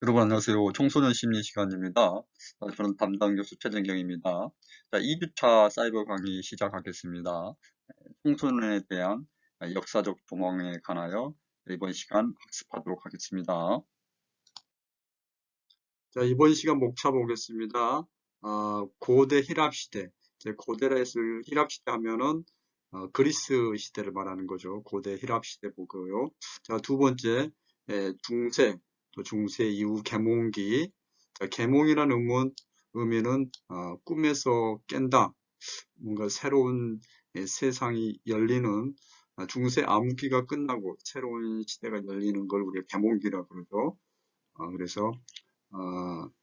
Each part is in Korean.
여러분 안녕하세요. 청소년 심리 시간입니다. 저는 담당 교수 최정경입니다. 자, 2주차 사이버 강의 시작하겠습니다. 청소년에 대한 역사적 조망에 관하여 이번 시간 학습하도록 하겠습니다. 자, 이번 시간 목차 보겠습니다. 고대 힐랍 시대. 고대라 했을 힐랍 시대 하면은 그리스 시대를 말하는 거죠. 고대 힐랍 시대 보고요. 자, 두 번째, 중세, 또 중세 이후 계몽기. 자, 계몽이라는 의미는 꿈에서 깬다. 뭔가 새로운 세상이 열리는 중세 암흑기가 끝나고 새로운 시대가 열리는 걸 우리가 계몽기라고 그러죠. 그래서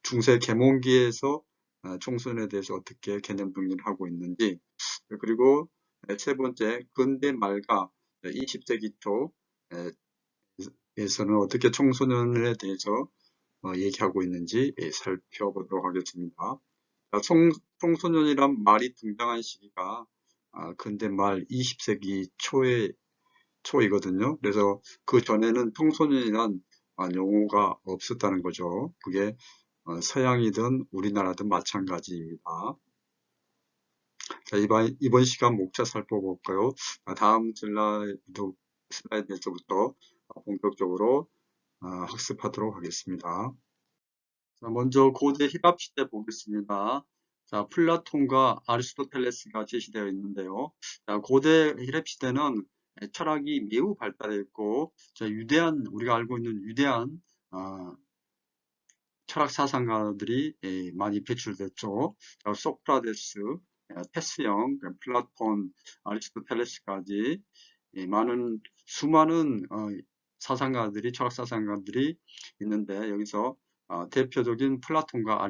중세 계몽기에서 총선에 대해서 어떻게 개념 정리를 하고 있는지, 그리고 세 번째 근대 말과 20세기 초에서는 어떻게 청소년에 대해서 얘기하고 있는지 살펴보도록 하겠습니다. 청소년이란 말이 등장한 시기가 근대 말 20세기 초이거든요. 그래서 그 전에는 청소년이란 용어가 없었다는 거죠. 그게 서양이든 우리나라든 마찬가지입니다. 자, 이번 시간 목차 살펴볼까요? 다음 슬라이드에서부터 본격적으로 학습하도록 하겠습니다. 자, 먼저 고대 힐랍 시대 보겠습니다. 자, 플라톤과 아리스토텔레스가 제시되어 있는데요. 자, 고대 힐랍 시대는 철학이 매우 발달했고, 자, 우리가 알고 있는 위대한 철학 사상가들이 많이 배출됐죠. 소크라테스, 테스형, 플라톤, 아리스토텔레스까지 수많은 철학 사상가들이 있는데 여기서 대표적인 플라톤과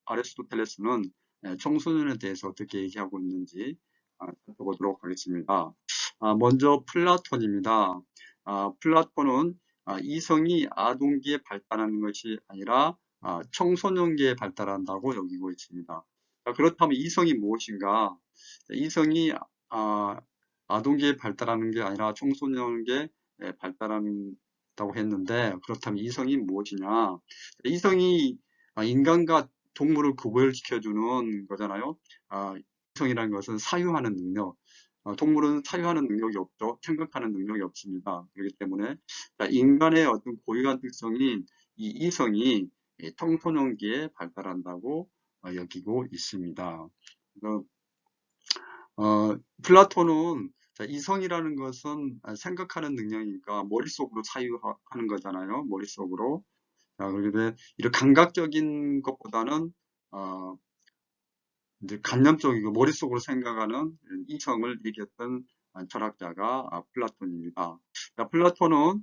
아리스토텔레스는 청소년에 대해서 어떻게 얘기하고 있는지 살펴보도록 하겠습니다. 먼저 플라톤입니다. 플라톤은 이성이 아동기에 발달하는 것이 아니라 청소년기에 발달한다고 여기고 있습니다. 그렇다면 이성이 무엇인가? 이성이 아동기에 발달하는 게 아니라 청소년기에 발달한다고 했는데, 그렇다면 이성이 무엇이냐? 이성이 인간과 동물을 구별시켜주는 거잖아요. 이성이라는 것은 사유하는 능력. 동물은 사유하는 능력이 없죠. 생각하는 능력이 없습니다. 그렇기 때문에 인간의 어떤 고유한 특성인 이 이성이 청소년기에 발달한다고 여기고 있습니다. 플라톤은 이성이라는 것은 생각하는 능력이니까 머릿속으로 사유하는 거잖아요. 머릿속으로. 그런데 이런 감각적인 것보다는 이제 간념적이고 머릿속으로 생각하는 이성을 얘기했던 철학자가 플라톤입니다. 플라톤은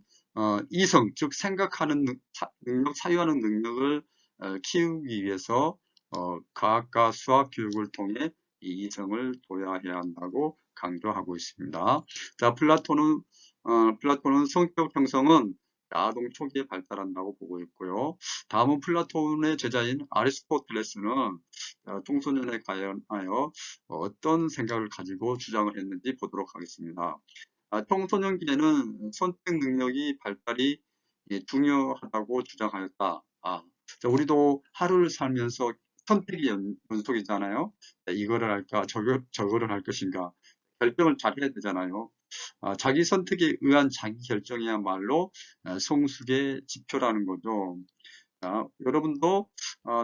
이성, 즉 생각하는 능력, 사유하는 능력을 키우기 위해서 과학과 수학 교육을 통해 이 이성을 도야해야 한다고 강조하고 있습니다. 자, 플라톤은 성격 형성은 아동 초기에 발달한다고 보고 있고요. 다음은 플라톤의 제자인 아리스토텔레스는 청소년에 관하여 어떤 생각을 가지고 주장을 했는지 보도록 하겠습니다. 청소년기에는 선택 능력이 발달이 중요하다고 주장하였다. 우리도 하루를 살면서 선택이 연속이잖아요. 이거를 할까, 저거를 할 것인가. 결정을 잘 해야 되잖아요. 자기 선택에 의한 자기 결정이야말로 성숙의 지표라는 거죠. 여러분도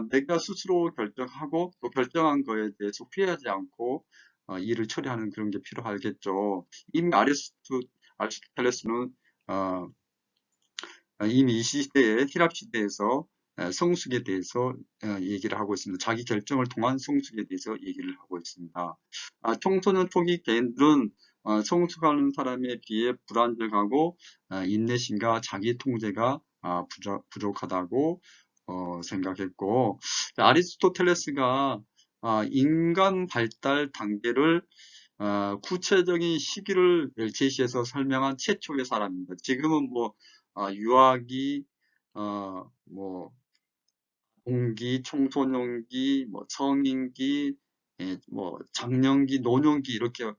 내가 스스로 결정하고 또 결정한 거에 대해서 후회하지 않고 일을 처리하는 그런 게 필요하겠죠. 이미 아리스토텔레스는 어, 이미 이 시대에 힐랍 시대에서 성숙에 대해서 얘기를 하고 있습니다. 자기 결정을 통한 성숙에 대해서 얘기를 하고 있습니다. 청소년 초기 개인들은 성숙하는 사람에 비해 불안정하고 인내심과 자기 통제가 부족하다고 생각했고, 아리스토텔레스가 인간 발달 단계를 구체적인 시기를 제시해서 설명한 최초의 사람입니다. 지금은 뭐 유아기, 뭐 동기, 청소년기, 뭐 성인기, 뭐 장년기, 노년기 이렇게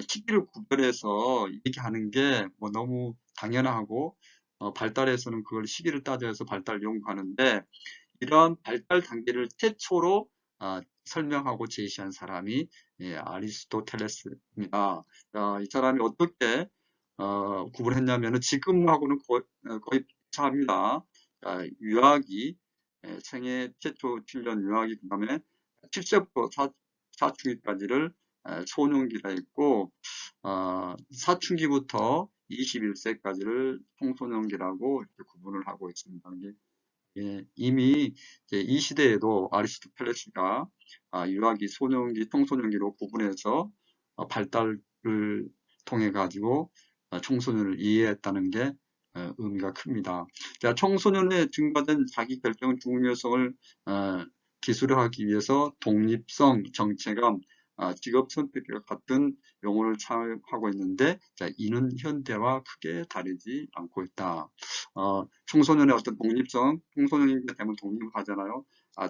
시기를 구별해서 얘기하는 게 뭐 너무 당연하고 발달에서는 그걸 시기를 따져서 발달 연구하는데 이러한 발달 단계를 최초로 설명하고 제시한 사람이 아리스토텔레스입니다. 이 사람이 어떻게 구분했냐면은 지금하고는 거의 비슷합니다. 유아기, 생애 최초 7년 유아기, 그 다음에 7세부터 사춘기까지를 소년기라 했고, 사춘기부터 21세까지를 청소년기라고 이렇게 구분을 하고 있습니다. 이미 이제 이 시대에도 아리스토텔레스가 유아기, 소년기, 청소년기로 구분해서 발달을 통해 가지고 청소년을 이해했다는 게 의미가 큽니다. 자, 청소년의 증가된 자기 결정 중요성을 기술화하기 위해서 독립성, 정체감, 직업 선택과 같은 용어를 사용하고 있는데, 자, 이는 현대와 크게 다르지 않고 있다. 청소년의 어떤 독립성, 청소년이 되면 독립을 하잖아요.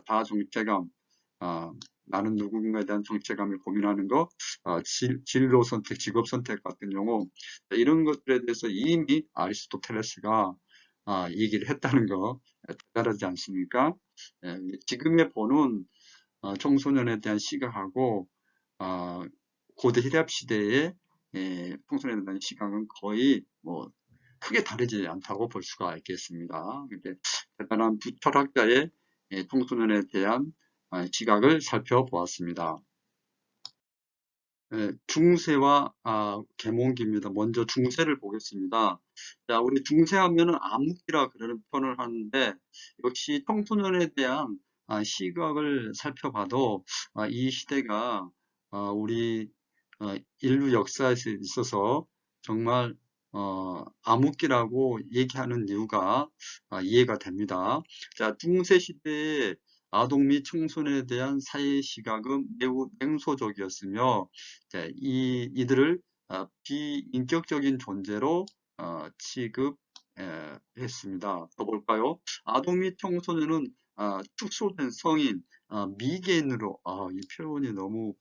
다 정체감, 나는 누군가에 대한 정체감을 고민하는 것, 진로 선택, 직업 선택 같은 용어, 이런 것들에 대해서 이미 아리스토텔레스가 얘기를 했다는 거 다르지 않습니까? 지금의 보는 청소년에 대한 시각하고 고대 히랍 시대의 청소년에 대한 시각은 거의 뭐 크게 다르지 않다고 볼 수가 있겠습니다. 대단한 철학자의 청소년에 대한 시각을 살펴보았습니다. 중세와 계몽기입니다. 먼저 중세를 보겠습니다. 자, 우리 중세하면은 암흑기라 그러는 표현을 하는데 역시 청소년에 대한 시각을 살펴봐도 이 시대가 우리 인류 역사에 있어서 정말 암흑기라고 얘기하는 이유가 이해가 됩니다. 자, 중세 시대의 아동 및 청소년에 대한 사회 시각은 매우 냉소적이었으며, 이들을 비인격적인 존재로 취급했습니다. 더 볼까요? 아동 및 청소년은 축소된 성인, 미개인으로, 이 표현이 너무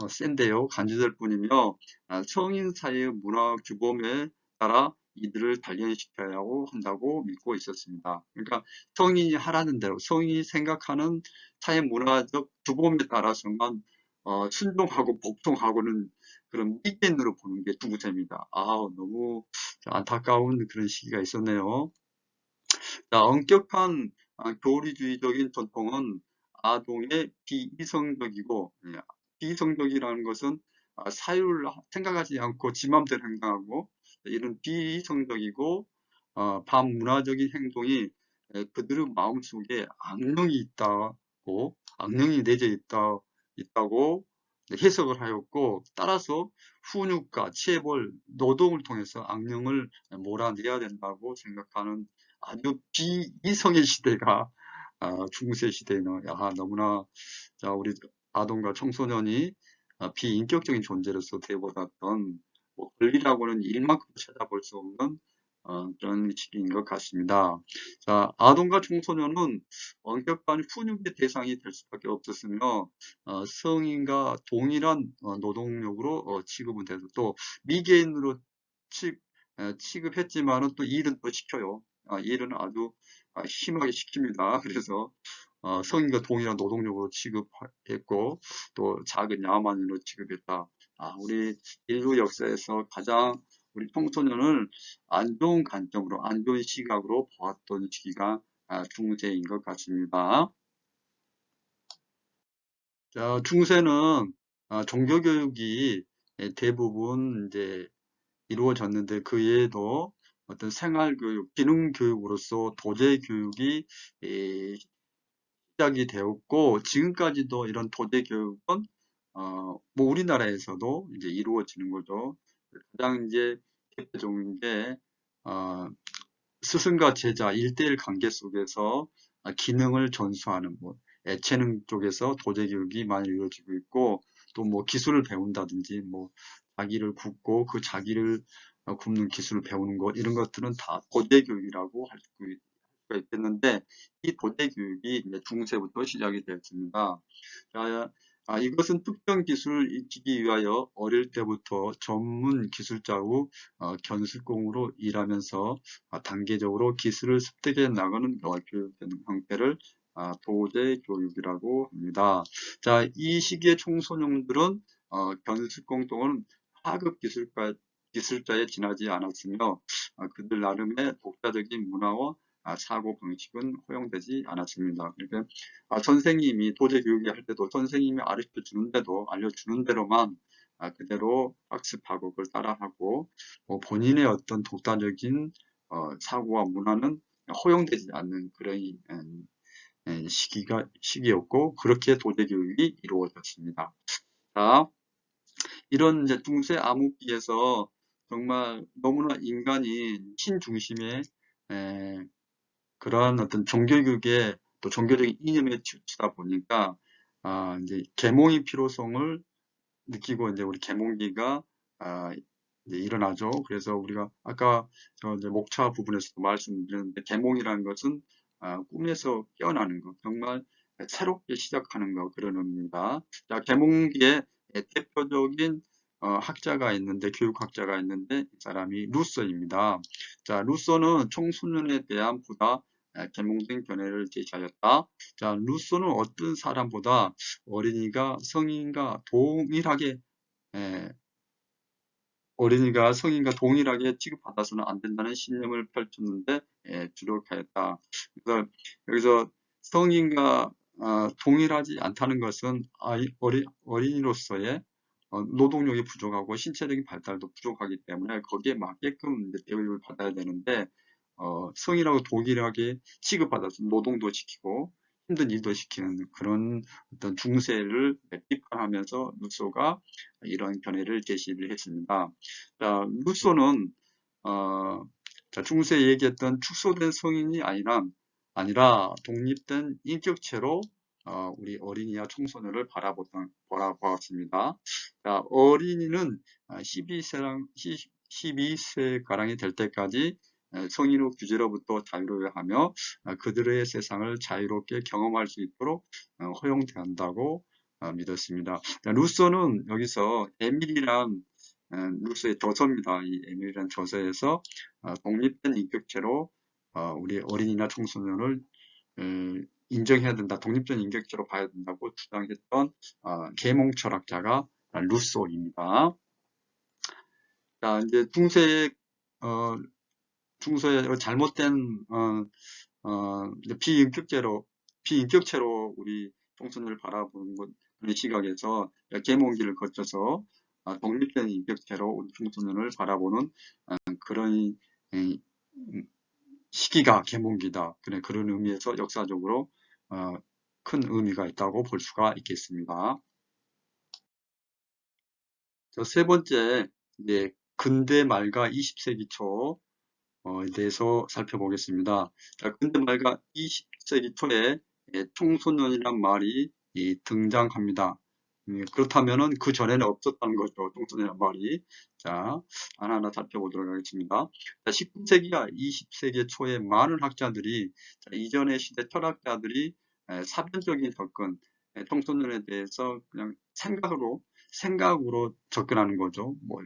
센데요. 간주될 뿐이며, 성인 사이의 문화 규범에 따라 이들을 단련시켜야 한다고 믿고 있었습니다. 그러니까 성인이 하라는 대로, 성인이 생각하는 사회 문화적 규범에 따라서만 순종하고 복종하고는 그런 미개인으로 보는 게 중세입니다. 너무 안타까운 그런 시기가 있었네요. 자, 엄격한 교리주의적인 전통은 아동의 비이성적이고, 비이성적이라는 것은 사유를 생각하지 않고 지 맘대로 행동하고, 이런 비이성적이고 반문화적인 행동이 그들의 마음속에 악령이 있다고, 악령이 내재 있다고 해석을 하였고, 따라서 훈육과 체벌, 노동을 통해서 악령을 몰아내야 된다고 생각하는 아주 비이성의 시대가 중세 시대는 너무나 우리 아동과 청소년이 비인격적인 존재로서 되어버렸던 권리라고는 일만큼 찾아볼 수 없는 그런 시기인 것 같습니다. 자, 아동과 청소년은 엄격한 훈육의 대상이 될 수밖에 없었으며 성인과 동일한 노동력으로 취급은 돼서 또 미개인으로 취급했지만은 또 일은 또 시켜요. 일은 아주 심하게 시킵니다. 그래서 성인과 동일한 노동력으로 취급했고 또 작은 야만인으로 취급했다. 우리 인류 역사에서 가장 우리 청소년을 안 좋은 관점으로, 안 좋은 시각으로 보았던 시기가 중세인 것 같습니다. 자, 중세는 종교교육이 대부분 이제 이루어졌는데 그 외에도 어떤 생활교육, 기능교육으로서 도제교육이 시작이 되었고 지금까지도 이런 도제교육은 뭐 우리나라에서도 이제 이루어지는 거죠. 가장 이제 대표적인 게 스승과 제자 1대1 관계 속에서 기능을 전수하는 예체능 쪽에서 도제교육이 많이 이루어지고 있고 또 뭐 기술을 배운다든지 뭐 자기를 굽고 그 자기를 굽는 기술을 배우는 것 이런 것들은 다 도제교육이라고 할 수가 있겠는데 이 도제교육이 이제 중세부터 시작이 되었습니다. 자, 이것은 특정 기술을 익히기 위하여 어릴 때부터 전문 기술자고 견습공으로 일하면서 단계적으로 기술을 습득해 나가는 교육 형태를 도제 교육이라고 합니다. 자, 이 시기의 청소년들은 견습공 또는 하급 기술자에 지나지 않았으며 그들 나름의 독자적인 문화와 사고 방식은 허용되지 않았습니다. 그러니까 선생님이 도제 교육을 할 때도 선생님이 가르쳐 주는데도 알려주는 대로만 그대로 학습하고 그걸 따라하고 본인의 어떤 독자적인 사고와 문화는 허용되지 않는 그런 시기였고 그렇게 도제 교육이 이루어졌습니다. 자, 이런 이제 중세 암흑기에서 정말 너무나 인간이 신중심의 그러한 어떤 종교교육에 또 종교적인 이념에 치우치다 보니까 이제 계몽의 필요성을 느끼고 이제 우리 계몽기가 이제 일어나죠. 그래서 우리가 아까 저 이제 목차 부분에서도 말씀드렸는데 계몽이라는 것은 꿈에서 깨어나는 것, 정말 새롭게 시작하는 것 그런 의미입니다. 자, 계몽기의 대표적인 학자가 있는데 교육학자가 있는데 이 사람이 루소입니다. 자, 루소는 청소년에 대한 보다 계몽된 견해를 제시하였다. 자, 루소는 어떤 사람보다 어린이가 성인과 동일하게 어린이가 성인과 동일하게 취급받아서는 안 된다는 신념을 펼쳤는데 주력하였다. 그래서 여기서 성인과 동일하지 않다는 것은 어린이로서의 노동력이 부족하고 신체적인 발달도 부족하기 때문에 거기에 맞게끔 이제 대우를 받아야 되는데 성인하고 동일하게 취급받아서 노동도 시키고 힘든 일도 시키는 그런 어떤 중세를 비판하면서 루소가 이런 견해를 제시를 했습니다. 자, 루소는 중세에 얘기했던 축소된 성인이 아니라 독립된 인격체로 우리 어린이와 청소년을 바라보았습니다. 자, 어린이는 12세가량이 될 때까지 성인의 규제로부터 자유로워야 하며 그들의 세상을 자유롭게 경험할 수 있도록 허용된다고 믿었습니다. 루소는 여기서 에밀이란 루소의 저서입니다. 이 에밀이란 저서에서 독립된 인격체로 우리 어린이나 청소년을 인정해야 된다, 독립적인 인격체로 봐야 된다고 주장했던 계몽 철학자가 루소입니다. 자, 이제 중세의 잘못된 비인격체로 우리 청소년을 바라보는 그런 시각에서 계몽기를 거쳐서 독립된 인격체로 우리 청소년을 바라보는 그런 시기가 계몽기다. 그런 의미에서 역사적으로 큰 의미가 있다고 볼 수가 있겠습니다. 세 번째, 이제 근대 말과 20세기 초 에 대해서 살펴보겠습니다. 자, 근대 말과 20세기 초에 청소년이란 말이 등장합니다. 그렇다면은 그 전에는 없었다는 거죠. 청소년이란 말이. 자, 하나하나 살펴보도록 하겠습니다. 자, 19세기와 20세기 초에 많은 학자들이 이전의 시대 철학자들이 사변적인 접근, 청소년에 대해서 그냥 생각으로 접근하는 거죠. 뭐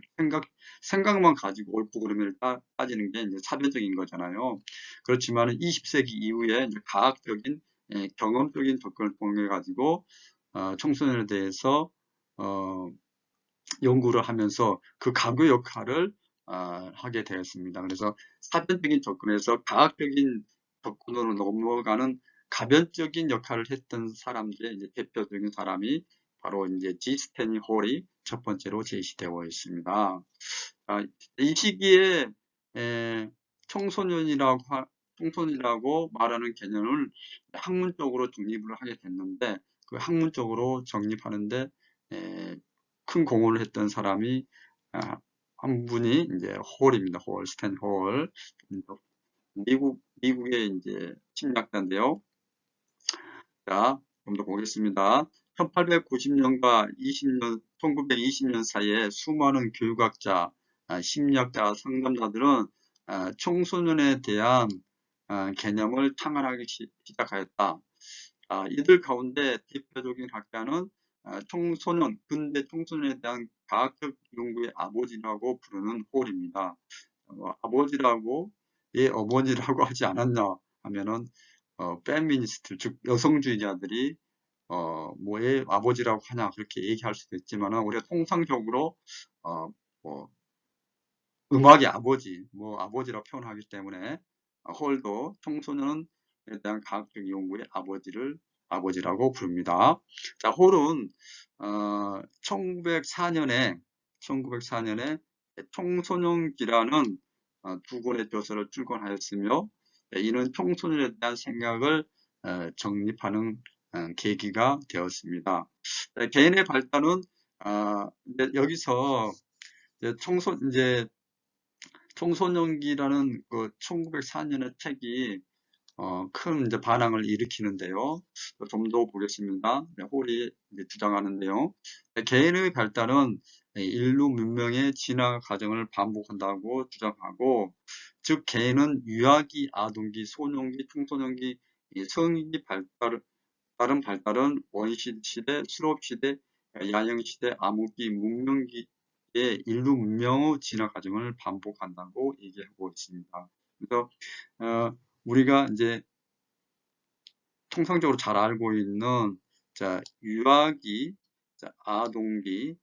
생각만 가지고 옳고 그름을 따지는 게 이제 사변적인 거잖아요. 그렇지만 20세기 이후에 이제 과학적인 경험적인 접근을 통해 가지고 청소년에 대해서 연구를 하면서 그 가구 역할을 하게 되었습니다. 그래서 사변적인 접근에서 과학적인 접근으로 넘어가는 가변적인 역할을 했던 사람들의 이제 대표적인 사람이 바로 이제 G. 스탠리 홀이 첫 번째로 제시되어 있습니다. 이 시기에 청소년이라고 말하는 개념을 학문적으로 정립을 하게 됐는데 그 학문적으로 정립하는데 큰 공헌을 했던 사람이 한 분이 이제 홀입니다. 스탠 홀. 미국의 이제 심리학자인데요. 자, 좀 더 보겠습니다. 1890년과 1920년 사이에 수많은 교육학자, 심리학자, 상담자들은 청소년에 대한 개념을 창안하기 시작하였다. 이들 가운데 대표적인 학자는 청소년, 근대 청소년에 대한 과학적 연구의 아버지라고 부르는 홀입니다. 아버지라고, 예, 어머니라고 하지 않았나 하면은, 페미니스트, 즉, 여성주의자들이, 뭐의 아버지라고 하냐, 그렇게 얘기할 수도 있지만은, 우리가 통상적으로, 어, 뭐, 음악의 아버지, 뭐, 아버지라고 표현하기 때문에, 홀도 청소년에 대한 과학적 연구의 아버지라고 부릅니다. 자, 홀은, 1904년에 청소년기라는 두 권의 저서를 출간하였으며, 이는 청소년에 대한 생각을 정립하는 계기가 되었습니다. 개인의 발달은, 이제 여기서 이제 청소년기라는 그 1904년의 책이 큰 이제 반항을 일으키는데요. 좀 더 보겠습니다. 홀이 이제 주장하는데요. 개인의 발달은 인류 문명의 진화 과정을 반복한다고 주장하고, 즉 개인은 유아기, 아동기, 소년기, 청소년기, 성인기 다른 발달은 원시시대, 수렵시대, 야영시대, 암흑기, 문명기의 인류 문명의 진화 과정을 반복한다고 얘기하고 있습니다. 그래서 우리가 이제 통상적으로 잘 알고 있는 자 유아기, 자 아동기,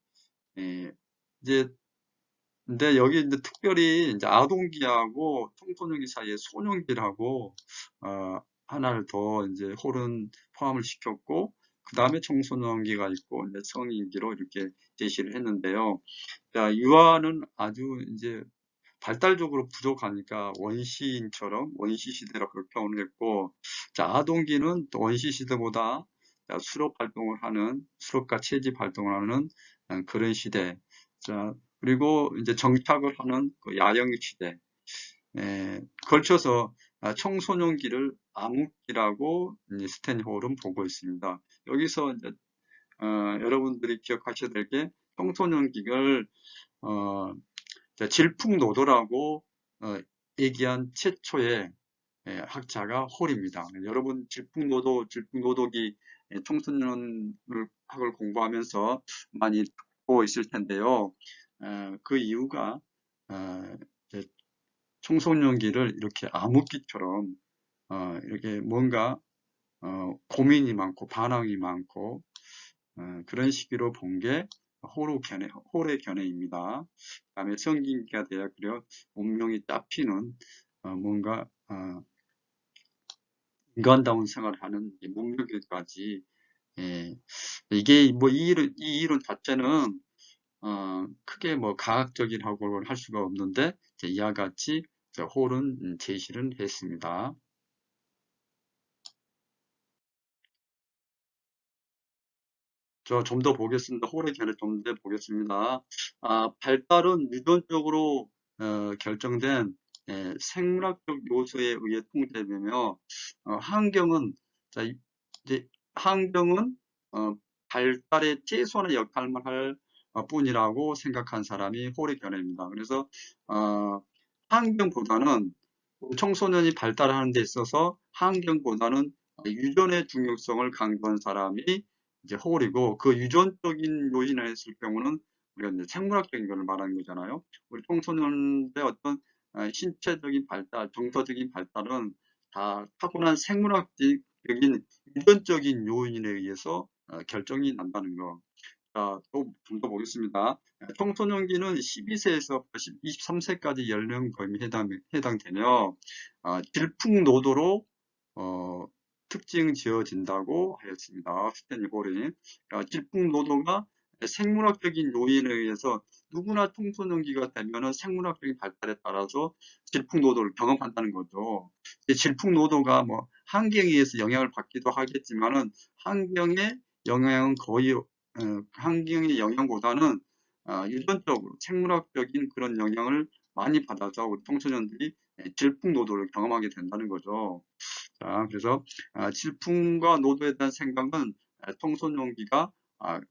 이제 근데 여기 이제 특별히 이제 아동기하고 청소년기 사이에 소년기라고 하나를 더 이제 홀은 포함을 시켰고, 그 다음에 청소년기가 있고 이제 성인기로 이렇게 제시를 했는데요. 자, 유아는 아주 이제 발달적으로 부족하니까 원시인처럼 원시 시대로 그렇게 표현을 했고, 자, 아동기는 또 원시 시대보다 수렵 활동을 하는, 수렵과 채집 활동을 하는 그런 시대. 자, 그리고 이제 정착을 하는 그 야영 시대. 걸쳐서 청소년기를 암흑기라고 스탠리 홀은 보고 있습니다. 여기서 이제 여러분들이 기억하셔야 될 게, 청소년기를 질풍노도라고 얘기한 최초의 학자가 홀입니다. 여러분 질풍노도기 청소년학을 공부하면서 많이 듣고 있을 텐데요. 그 이유가 청소년기를 이렇게 암흑기처럼 이렇게 뭔가 고민이 많고 반항이 많고 그런 시기로 본 게 홀의 견해입니다. 그 다음에 성인기가 돼야 그려 운명이 잡히는 뭔가 인간다운 생활을 하는 문명기까지. 이게 뭐 이 이론 자체는 크게 뭐 과학적이라고 할 수가 없는데, 이와 같이 홀은 제시를 했습니다. 좀 더 보겠습니다. 홀의 견해 좀 더 보겠습니다. 발달은 유전적으로 결정된 생물학적 요소에 의해 통제되며, 환경은 이제 환경은 발달의 최소한의 역할만 할 뿐이라고 생각한 사람이 홀의 견해입니다. 그래서 환경보다는 청소년이 발달하는 데 있어서 환경보다는 유전의 중요성을 강조한 사람이 이제 홀이고, 그 유전적인 요인을 했을 경우는 우리가 이제 생물학적인 걸 말하는 거잖아요. 우리 청소년의 어떤 신체적인 발달, 정서적인 발달은 다 타고난 생물학적인 유전적인 요인에 의해서 결정이 난다는 거. 자, 또 좀 더 보겠습니다. 청소년기는 12세에서 23세까지 연령 범위에 해당되며, 질풍노도로 특징 지어진다고 하였습니다. 스탠리 홀이. 질풍노도가 생물학적인 요인에 의해서 누구나 청소년기가 되면은 생물학적인 발달에 따라서 질풍노도를 경험한다는 거죠. 질풍노도가 뭐 환경에 의해서 영향을 받기도 하겠지만은, 환경의 영향은 거의 환경의 영향보다는 유전적으로 생물학적인 그런 영향을 많이 받아서 우리 청소년들이 질풍노도를 경험하게 된다는 거죠. 자, 그래서 질풍과 노도에 대한 생각은 청소년기가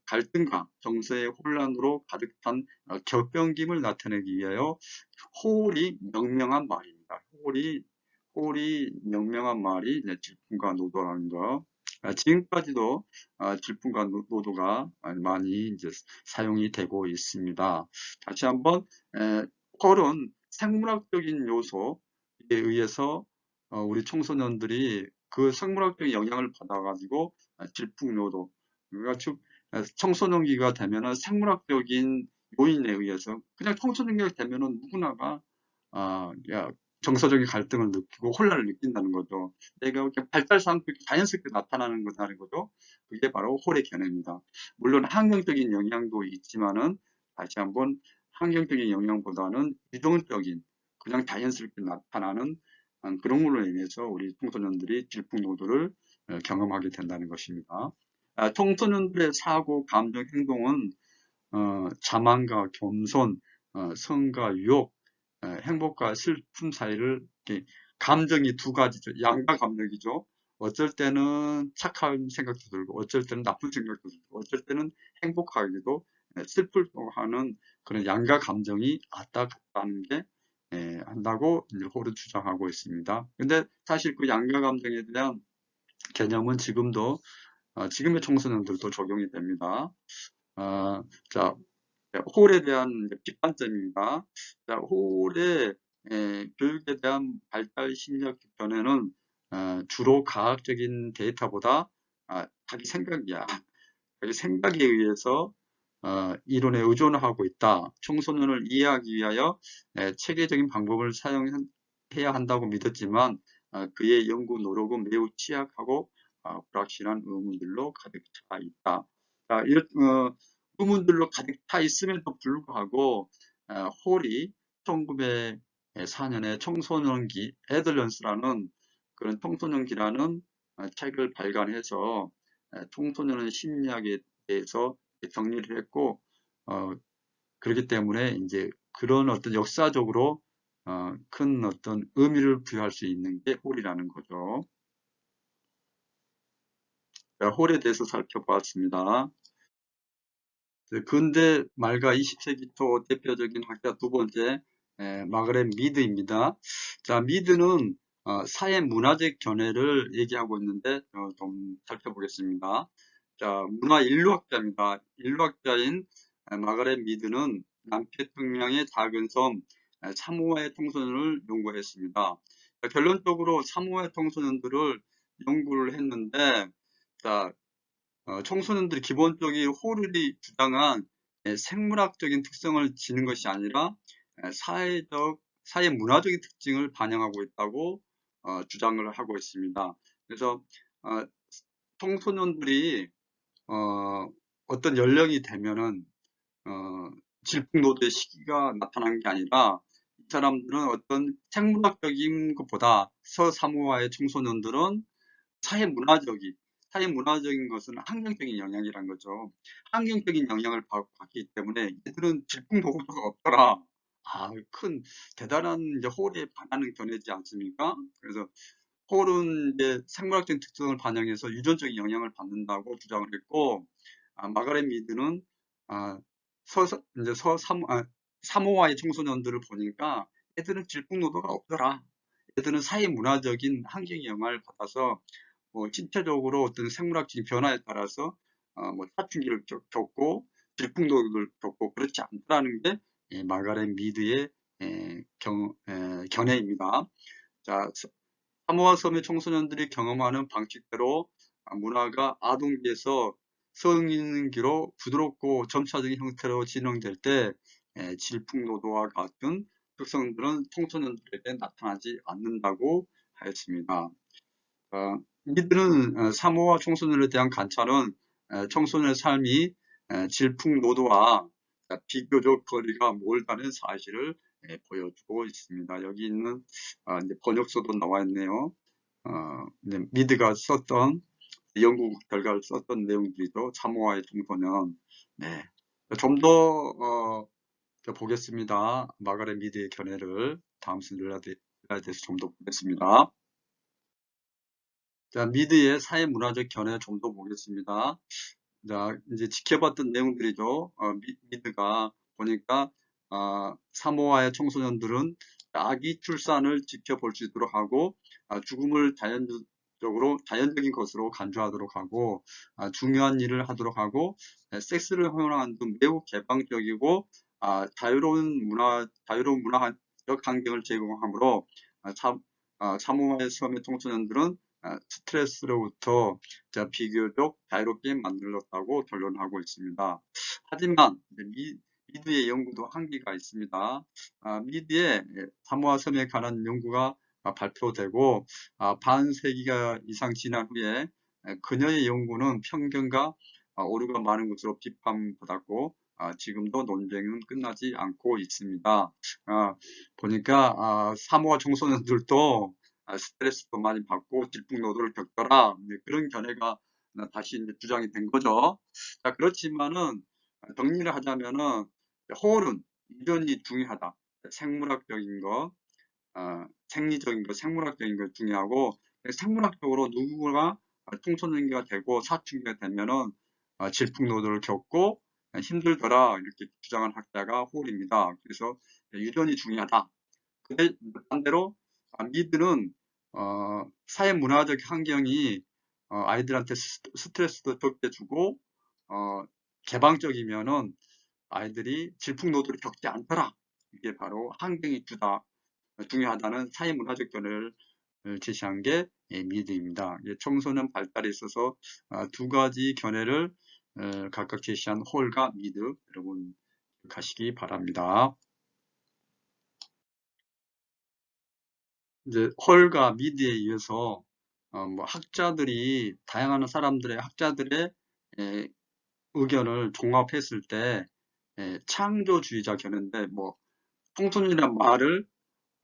갈등과 정서의 혼란으로 가득 찬 격변김을 나타내기 위하여 홀이 명명한 말입니다. 홀이 명명한 말이 질풍과 노도라는 거. 지금까지도 질풍과 노도가 많이 이제 사용이 되고 있습니다. 다시 한번 홀은 생물학적인 요소에 의해서 우리 청소년들이 그 생물학적인 영향을 받아가지고 질풍노도, 그러니까 즉 청소년기가 되면은 생물학적인 요인에 의해서 그냥 청소년기가 되면은 누구나가 야, 정서적인 갈등을 느끼고 혼란을 느낀다는 거죠. 내가 이렇게 발달상도 자연스럽게 나타나는 거다는 거죠. 그게 바로 홀의 견해입니다. 물론 환경적인 영향도 있지만은 다시 한번 환경적인 영향보다는 유동적인 그냥 자연스럽게 나타나는 그런 걸로 인해서 우리 청소년들이 질풍노도를 경험하게 된다는 것입니다. 청소년들의 사고, 감정, 행동은 자만과 겸손, 성과 유혹, 행복과 슬픔 사이를 이렇게 감정이 두 가지죠. 양가 감정이죠. 어쩔 때는 착한 생각도 들고, 어쩔 때는 나쁜 생각도 들고, 어쩔 때는 행복하기도 슬플고 하는 그런 양가 감정이 왔다 갔다 하는 게 한다고 이제 홀은 주장하고 있습니다. 근데 사실 그 양가 감정에 대한 개념은 지금도 지금의 청소년들도 적용이 됩니다. 자, 홀에 대한 비판점입니다. 자, 홀의 교육에 대한 발달 심리학 변화는 주로 과학적인 데이터보다 자기 생각이야. 자기 생각에 의해서 이론에 의존하고 있다. 청소년을 이해하기 위하여 체계적인 방법을 사용해야 한다고 믿었지만 그의 연구 노력은 매우 취약하고 불확실한 의문들로 가득 차 있다. 자, 이런 의문들로 가득 차 있음에도 불구하고 홀이 1904년에 청소년기 애들런스라는 그런 청소년기라는 책을 발간해서 청소년의 심리학에 대해서 정리를 했고 그렇기 때문에 이제 그런 어떤 역사적으로 큰 어떤 의미를 부여할 수 있는 게 홀이라는 거죠. 자, 홀에 대해서 살펴보았습니다. 근대 말과 20세기 초 대표적인 학자 두 번째 마그렛 미드입니다. 자, 미드는 사회 문화적 견해를 얘기하고 있는데 좀 살펴보겠습니다. 자, 문화 인류학자입니다. 인류학자인 마그렛 미드는 남태평양의 작은 섬 사모아의 청소년을 연구했습니다. 자, 결론적으로 사모아의 청소년들을 연구를 했는데, 자, 청소년들이 기본적인 호르리 주장한 생물학적인 특성을 지닌 것이 아니라 사회 문화적인 특징을 반영하고 있다고 주장을 하고 있습니다. 그래서 청소년들이 어떤 연령이 되면은 질풍노도의 시기가 나타난 게 아니라 이 사람들은 어떤 생물학적인 것보다 서사모아의 청소년들은 사회 문화적인 것은 환경적인 영향이란 거죠. 환경적인 영향을 받기 때문에 얘들은 질풍노도가 없더라. 큰 대단한 이제 홀에 반하는 견해지 않습니까? 그래서 홀은 이제 생물학적인 특성을 반영해서 유전적인 영향을 받는다고 주장을 했고, 마가렛 미드는 이제 사모아의 청소년들을 보니까 애들은 질풍노도가 없더라. 애들은 사회 문화적인 환경의 영향을 받아서 신체적으로 어떤 생물학적인 변화에 따라서 뭐 사춘기를 겪고 질풍노도를 겪고 그렇지 않다는 게 마가렛 미드의 견해입니다. 자, 사모아 섬의 청소년들이 경험하는 방식대로 문화가 아동기에서 성인기로 부드럽고 점차적인 형태로 진행될 때 질풍노도와 같은 특성들은 청소년들에게 나타나지 않는다고 하였습니다. 이들은 사모아 청소년에 대한 관찰은 청소년의 삶이 질풍노도와 비교적 거리가 멀다는 사실을 보여주고 있습니다. 여기 있는 이제 번역서도 나와 있네요. 미드가 썼던 연구 결과를 썼던 내용들이죠. 사모아의 청소년. 네. 좀 더 보겠습니다. 마가렛 미드의 견해를 다음 슬라이드에서 좀 더 보겠습니다. 자, 미드의 사회 문화적 견해 좀 더 보겠습니다. 자, 이제 지켜봤던 내용들이죠. 미드가 보니까 사모아의 청소년들은 아기 출산을 지켜볼 수 있도록 하고 죽음을 자연적으로 쪽으로 자연적인 것으로 간주하도록 하고 중요한 일을 하도록 하고 섹스를 허용하는 등 매우 개방적이고 자유로운 문화적 환경을 제공하므로 사모아의 섬의 청소년들은 스트레스로부터 비교적 자유롭게 만들었다고 결론하고 있습니다. 하지만 미드의 연구도 한계가 있습니다. 미드의 사모아 섬에 관한 연구가 발표되고 반세기가 이상 지난 후에 그녀의 연구는 편견과 오류가 많은 것으로 비판받았고 지금도 논쟁은 끝나지 않고 있습니다. 보니까 사모아 청소년들도 스트레스도 많이 받고 질풍노도를 겪더라, 그런 견해가 다시 이제 주장이 된 거죠. 자, 그렇지만은 정리를 하자면은 홀은 유전이 중요하다. 생물학적인 거, 생리적인 거, 생물학적인 거 중요하고, 생물학적으로 누구가 청소년기가 되고 사춘기가 되면은 질풍노도를 겪고 힘들더라, 이렇게 주장한 학자가 홀입니다. 그래서 유전이 중요하다. 근데 반대로 미드는 사회문화적 환경이 아이들한테 스트레스도 적게 주고 개방적이면은 아이들이 질풍노도를 겪지 않더라. 이게 바로 환경이 중요하다는 사회문화적 견해를 제시한 게 미드입니다. 청소년 발달에 있어서 두 가지 견해를 각각 제시한 홀과 미드, 여러분 가시기 바랍니다. 이제 홀과 미드에 의해서 뭐 학자들이 다양한 사람들의 학자들의 의견을 종합했을 때 창조주의자 견해인데, 뭐 청소년이란 말을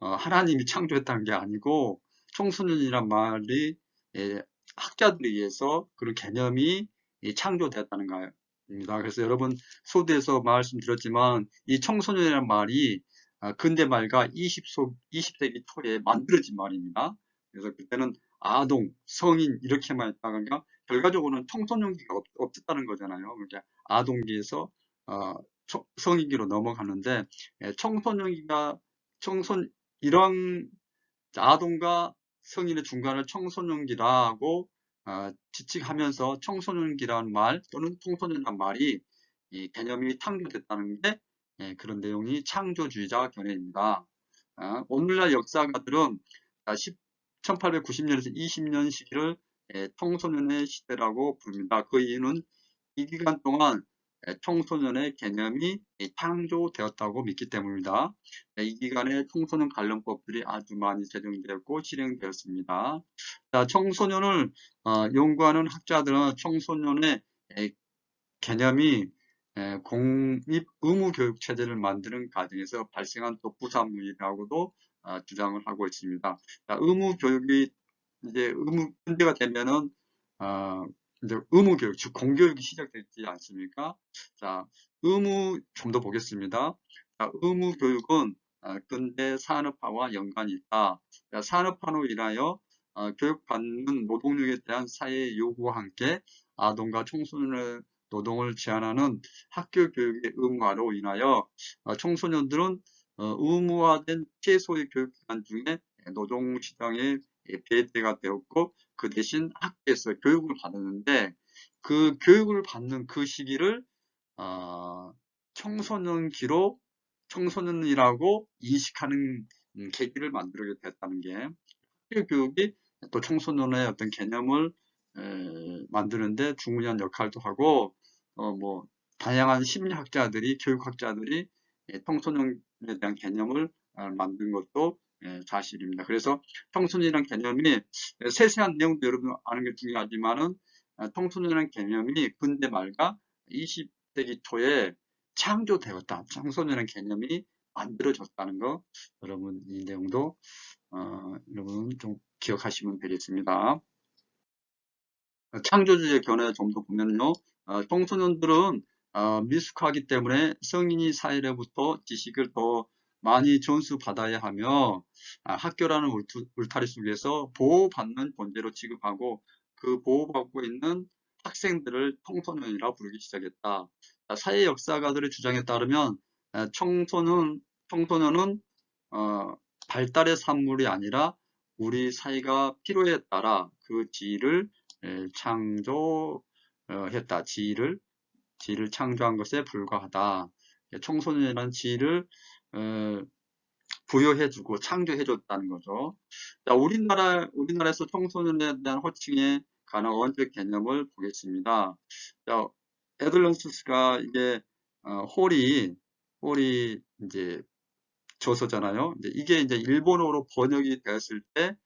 하나님이 창조했다는 게 아니고 청소년이란 말이 학자들에 의해서 그런 개념이 창조되었다는 겁니다. 그래서 여러분 소대에서 말씀드렸지만 이 청소년이라는 말이 근대 말과 20세기 초에 만들어진 말입니다. 그래서 그때는 아동, 성인 이렇게만 했다가 결과적으로는 청소년기가 없었다는 거잖아요. 그러니까 아동기에서 성인기로 넘어가는데 청소년기가 이런 아동과 성인의 중간을 청소년기라고 지칭하면서 청소년기라는 말 또는 청소년이라는 말이 이 개념이 창조됐다는 게 그런 내용이 창조주의자 견해입니다. 오늘날 역사가들은 1890년에서 20년 시기를 청소년의 시대라고 부릅니다. 그 이유는 이 기간 동안 청소년의 개념이 창조되었다고 믿기 때문입니다. 이 기간에 청소년 관련법들이 아주 많이 제정되었고 실행되었습니다. 자, 청소년을 연구하는 학자들은 청소년의 개념이 공립 의무 교육 체제를 만드는 과정에서 발생한 또 부산물이라고도 주장을 하고 있습니다. 자, 의무 교육이 이제 문제가 되면은 이제 의무 교육, 즉 공교육이 시작되지 않습니까? 자, 좀 더 보겠습니다. 자, 의무 교육은 근대 산업화와 연관이 있다. 자, 산업화로 인하여 교육받는 노동력에 대한 사회의 요구와 함께 아동과 청소년의 노동을 제한하는 학교 교육의 의무화로 인하여 청소년들은 의무화된 최소의 교육기간 중에 노동시장에 배제가 되었고 그 대신 학교에서 교육을 받았는데 그 교육을 받는 그 시기를 청소년이라고 인식하는 계기를 만들게 됐다는 게 학교 교육이 또 청소년의 어떤 개념을 만드는데 중요한 역할도 하고 뭐 다양한 심리학자들이 교육학자들이 청소년에 대한 개념을 만든 것도 사실입니다. 그래서 청소년이라는 개념이 세세한 내용도 여러분 아는 게 중요하지만은 청소년이라는 개념이 근대 말과 20세기 초에 창조되었다. 청소년이라는 개념이 만들어졌다는 거 여러분 이 내용도 여러분 좀 기억하시면 되겠습니다. 창조주의 견해 좀 더 보면요. 청소년들은 미숙하기 때문에 성인이 사회로부터 지식을 더 많이 전수받아야 하며 학교라는 울타리 속에서 보호받는 존재로 취급하고 그 보호받고 있는 학생들을 청소년이라 부르기 시작했다. 사회 역사가들의 주장에 따르면 청소년은 발달의 산물이 아니라 우리 사이가 필요에 따라 그 지위를 창조했다. 지위를 창조한 것에 불과하다. 청소년이라는 지위를 부여해주고 창조해줬다는 거죠. 자, 우리나라에서 청소년에 대한 호칭에 관한 어원적 개념을 보겠습니다. 자, 에들런스가 이게 홀이 이제 저서잖아요. 이게 이제 일본어로 번역이 되었을 때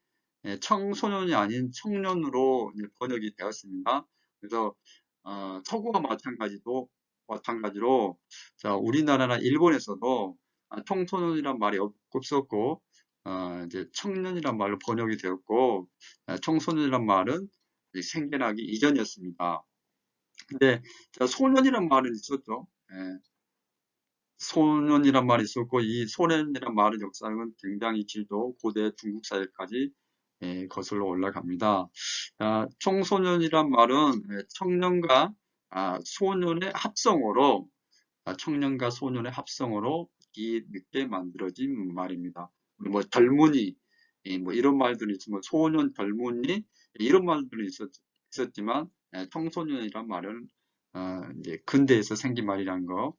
청소년이 아닌 청년으로 이제 번역이 되었습니다. 그래서 서구와 마찬가지로 자, 우리나라나 일본에서도 청소년이란 말이 없었고 이제 청년이란 말로 번역이 되었고 청소년이란 말은 생겨나기 이전이었습니다. 근데 자, 소년이란 말은 있었죠. 소년이란 말이 있었고 이 소년이란 말의 역사는 굉장히 길도 고대 중국 사회까지 거슬러 올라갑니다. 청소년이란 말은 청년과 소년의 합성어로 뒤늦게 만들어진 말입니다. 뭐 젊은이 뭐 이런 말들이 있으면 소년 젊은이 이런 말들이 있었지만 청소년이란 말은 이제 근대에서 생긴 말이란 거.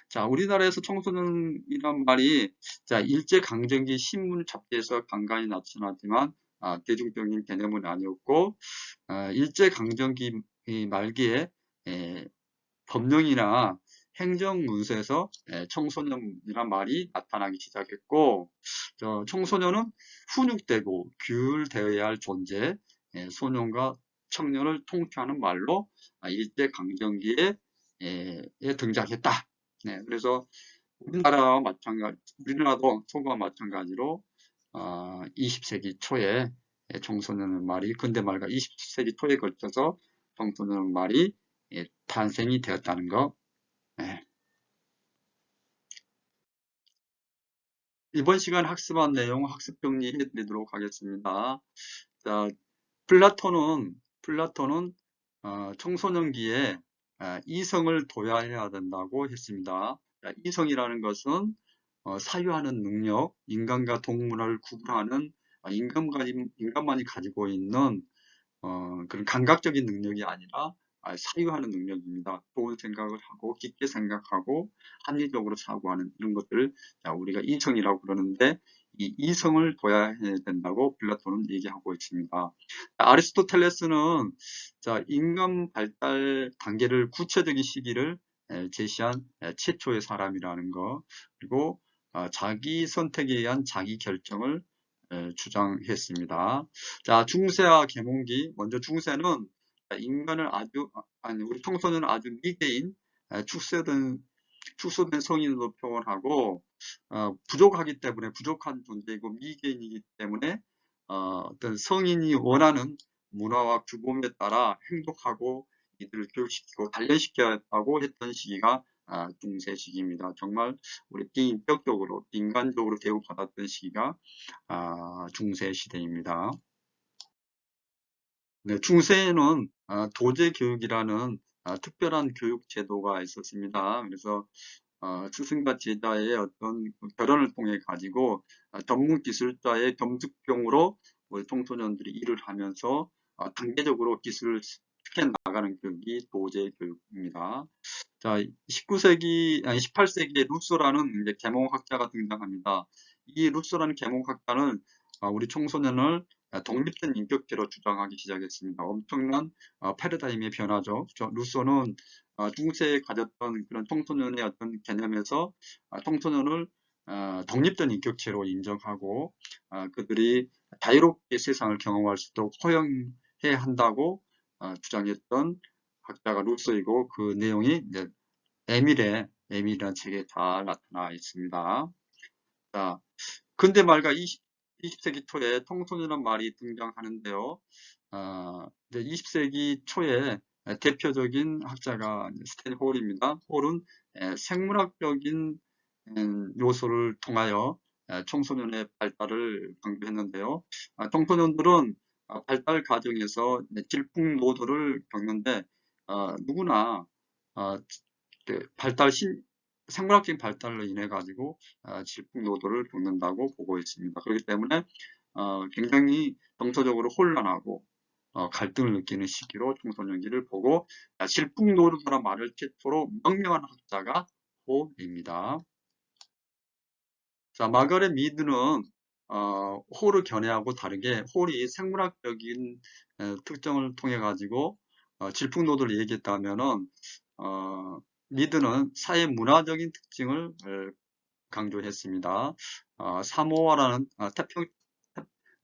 자, 우리나라에서 청소년이란 말이 자, 일제강점기 신문 잡지에서 간간히 나타났지만 대중적인 개념은 아니었고 일제강점기 말기에 법령이나 행정문서에서 청소년이란 말이 나타나기 시작했고 청소년은 훈육되고 규율되어야 할 존재, 소년과 청년을 통칭하는 말로 일제강점기에 등장했다. 네, 그래서 우리나라도 서구와 마찬가지로 20세기 초에 청소년 말이 근대 말과 20세기 초에 걸쳐서 청소년 말이 탄생이 되었다는 거. 네. 이번 시간 학습한 내용 학습 정리해 드리도록 하겠습니다. 자, 플라톤은 청소년기에 이성을 둬야 된다고 했습니다. 자, 이성이라는 것은 사유하는 능력, 인간과 동물을 구분하는 인간만이 가지고 있는 그런 감각적인 능력이 아니라 사유하는 능력입니다. 좋은 생각을 하고 깊게 생각하고 합리적으로 사고하는 이런 것들을 우리가 이성이라고 그러는데 이 이성을 둬야 된다고 플라톤은 얘기하고 있습니다. 아리스토텔레스는 인간 발달 단계를 구체적인 시기를 제시한 최초의 사람이라는 거, 그리고 자기 선택에 의한 자기 결정을 주장했습니다. 자, 중세와 계몽기. 먼저 중세는 인간을 우리 청소년은 아주 미개인, 축소된 성인으로 표현하고, 부족하기 때문에, 부족한 존재이고 미개인이기 때문에, 어떤 성인이 원하는 문화와 규범에 따라 행동하고 이들을 교육시키고 단련시켜야하고 했던 시기가 중세 시기입니다. 정말 우리 비인격적으로, 인간적으로 대우받았던 시기가 중세 시대입니다. 네, 중세에는 도제 교육이라는 특별한 교육 제도가 있었습니다. 그래서 스승과 제자의 어떤 결혼을 통해 가지고 전문 기술자의 겸습병으로 우리 청소년들이 일을 하면서 단계적으로 기술을 익혀 나가는 교육이 도제 교육입니다. 자, 18세기에 루소라는 이제 계몽학자가 등장합니다. 이 루소라는 계몽학자는 우리 청소년을 독립된 인격체로 주장하기 시작했습니다. 엄청난 패러다임의 변화죠. 루소는 중세에 가졌던 그런 청소년의 어떤 개념에서 청소년을 독립된 인격체로 인정하고 그들이 자유롭게 세상을 경험할 수 있도록 허용해야 한다고 주장했던 학자가 루소이고 그 내용이 이제 에밀이라는 책에 잘 나타나 있습니다. 자, 근대 말과 20세기 초에 청소년이라는 말이 등장하는데요. 이제 20세기 초에 대표적인 학자가 스탠 홀입니다. 홀은 생물학적인 요소를 통하여 청소년의 발달을 강조했는데요. 청소년들은 발달 과정에서 질풍노도를 겪는데 누구나 생물학적인 발달로 인해 가지고 질풍노도를 겪는다고 보고 있습니다. 그렇기 때문에 굉장히 정서적으로 혼란하고 갈등을 느끼는 시기로 청소년기를 보고, 질풍노도라는 말을 최초로 명명한 학자가 홀입니다. 자, 마가렛 미드는 홀을 견해하고 다르게 홀이 생물학적인 특성을 통해 가지고 질풍노도를 얘기했다면은 미드는 사회 문화적인 특징을 강조했습니다. 사모아라는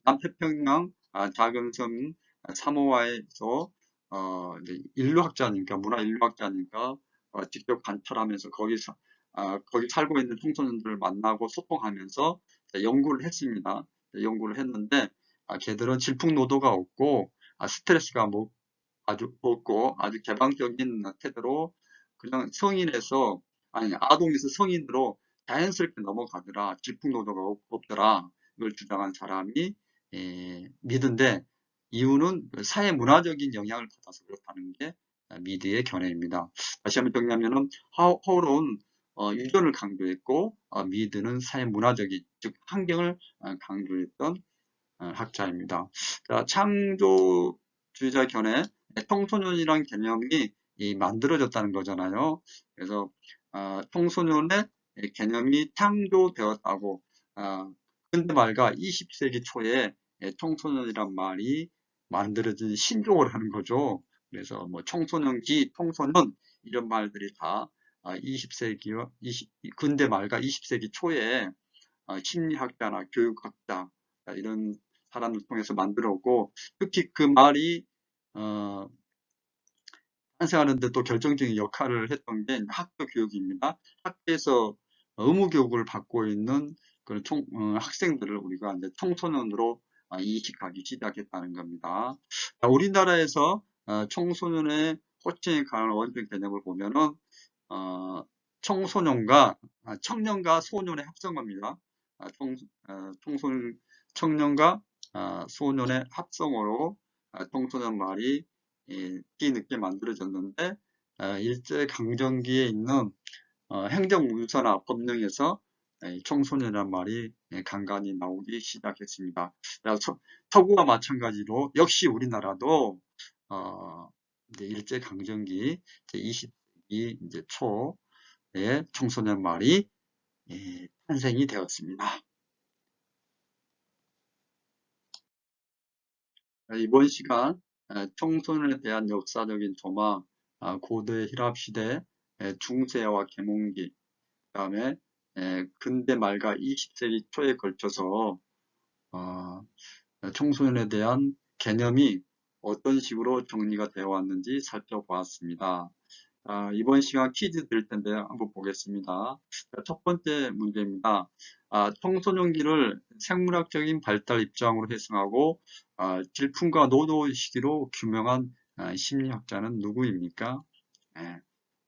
남태평양 작은 섬 사모아에서 이제 인류학자니까 문화 인류학자니까 직접 관찰하면서 거기 살고 있는 청소년들을 만나고 소통하면서 연구를 했습니다. 연구를 했는데 걔들은 질풍노도가 없고 스트레스가 뭐 아주 없고 아주 개방적인 태도로 그냥 성인에서 아니 아동에서 성인으로 자연스럽게 넘어가더라. 질풍노도가 없더라. 이걸 주장한 사람이 미드인데, 이유는 사회 문화적인 영향을 받아서 그렇다는 게 미드의 견해입니다. 다시 한번 정리하면은 홀은 유전을 강조했고 미드는 사회 문화적인 즉 환경을 강조했던 학자입니다. 자, 창조주의자 견해, 청소년이란 개념이 만들어졌다는 거잖아요. 그래서 청소년의 개념이 창조되었다고, 근대 말과 20세기 초에 청소년이란 말이 만들어진 신조어를 하는 거죠. 그래서 뭐 청소년기, 청소년 이런 말들이 다 20세기와 근대 말과 20세기 초에 심리학자나 교육학자 이런 사람을 통해서 만들었고, 특히 그 말이 탄생하는데 또 결정적인 역할을 했던 게 학교 교육입니다. 학교에서 의무 교육을 받고 있는 그런 학생들을 우리가 이제 청소년으로 인식하기 시작했다는 겁니다. 자, 우리나라에서 청소년의 호칭에 관한 원칙 개념을 보면은 청년과 소년의 합성어입니다. 청년과 소년의 합성어로 청소년 말이 뒤늦게 만들어졌는데, 일제강점기에 있는 행정문서나 법령에서 청소년이란 말이 간간히 나오기 시작했습니다. 서구와 마찬가지로 역시 우리나라도 이제 일제강점기 20세기 이제 초에 청소년 말이 탄생이 되었습니다. 이번 시간 청소년에 대한 역사적인 조망, 고대 히랍시대, 중세와 계몽기, 그 다음에 근대 말과 20세기 초에 걸쳐서 청소년에 대한 개념이 어떤 식으로 정리가 되어 왔는지 살펴보았습니다. 이번 시간 퀴즈 드릴 텐데 한번 보겠습니다. 첫 번째 문제입니다. 청소년기를 생물학적인 발달 입장으로 해석하고 질풍과 노도 시기로 규명한 심리학자는 누구입니까?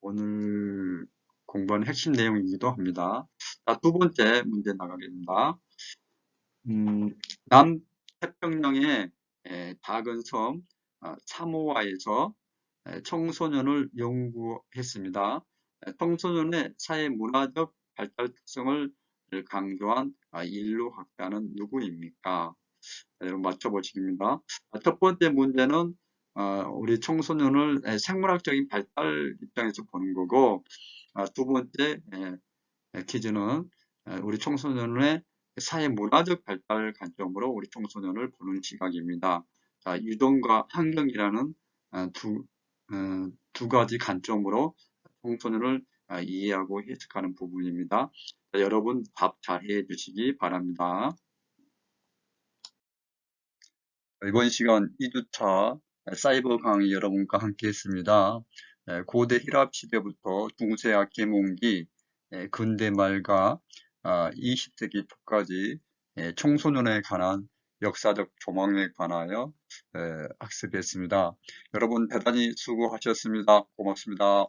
오늘 공부하는 핵심 내용이기도 합니다. 두 번째 문제 나가겠습니다. 남태평양의 작은 섬 사모아에서 청소년을 연구했습니다. 청소년의 사회 문화적 발달 특성을 강조한 인류학자는 누구입니까? 여러분 맞춰보시기입니다. 첫 번째 문제는 우리 청소년을 생물학적인 발달 입장에서 보는 거고, 두 번째 퀴즈는 우리 청소년의 사회 문화적 발달 관점으로 우리 청소년을 보는 시각입니다. 유전과 환경이라는 두 가지 관점으로 청소년을 이해하고 해석하는 부분입니다. 여러분 답 잘 해 주시기 바랍니다. 이번 시간 2주차 사이버 강의 여러분과 함께 했습니다. 고대 히랍 시대부터 중세와 계몽기, 근대 말과 20세기 초까지 청소년에 관한 역사적 조망에 관하여 학습했습니다. 여러분 대단히 수고하셨습니다. 고맙습니다.